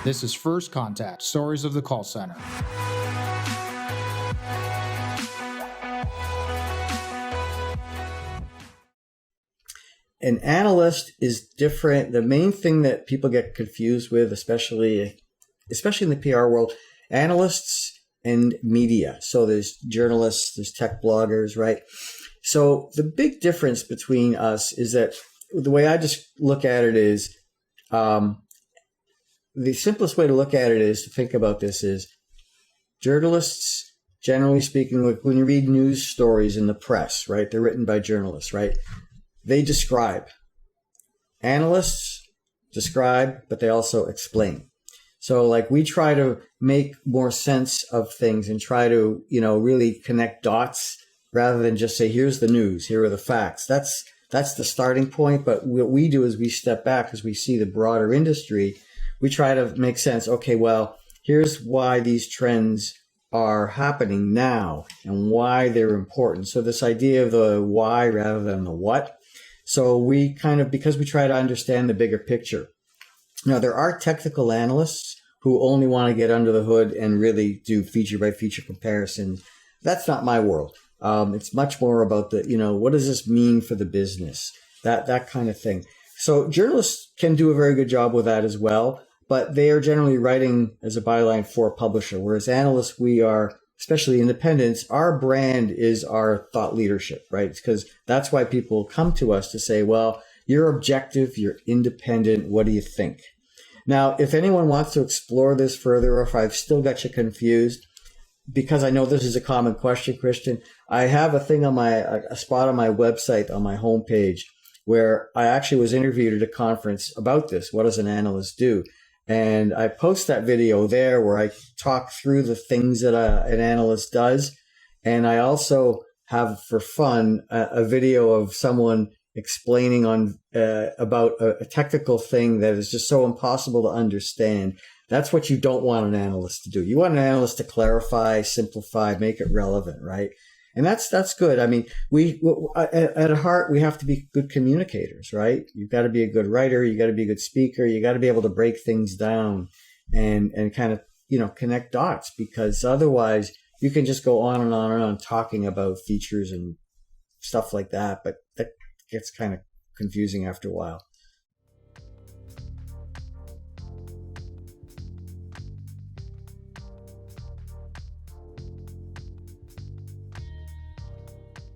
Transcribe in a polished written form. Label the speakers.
Speaker 1: This is First Contact, Stories of the Call Center.
Speaker 2: An analyst is different. The main thing that people get confused with, especially in the PR world, analysts and media. So there's journalists, there's tech bloggers, right? So the big difference between us is that the way I just look at it is, the simplest way to look at it is to think about this is journalists, generally speaking, like when you read news stories in the press, right? They're written by journalists, right? They describe. Analysts describe, but they also explain. So like we try to make more sense of things and try to, really connect dots rather than just say, here's the news, here are the facts. That's the starting point. But what we do is we step back as we see the broader industry. We try to make sense. Okay, well, here's why these trends are happening now and why they're important. So this idea of the why rather than the what. So we because we try to understand the bigger picture. Now, there are technical analysts who only want to get under the hood and really do feature by feature comparisons. That's not my world. It's much more about the, what does this mean for the business? That kind of thing. So journalists can do a very good job with that as well, but they are generally writing as a byline for a publisher. Whereas analysts, we are, especially independents, our brand is our thought leadership, right? Because that's why people come to us to say, well, you're objective, you're independent, what do you think? Now, if anyone wants to explore this further, or if I've still got you confused, because I know this is a common question, Christian, I have a spot on my website, on my homepage, where I actually was interviewed at a conference about this. What does an analyst do? And I post that video there where I talk through the things that an analyst does. And I also have, for fun, a video of someone explaining about a technical thing that is just so impossible to understand. That's what you don't want an analyst to do. You want an analyst to clarify, simplify, make it relevant, right? And that's good. I mean, at heart, we have to be good communicators, right? You've got to be a good writer. You got to be a good speaker. You got to be able to break things down and kind of, connect dots, because otherwise you can just go on and on and on talking about features and stuff like that. But that gets kind of confusing after a while.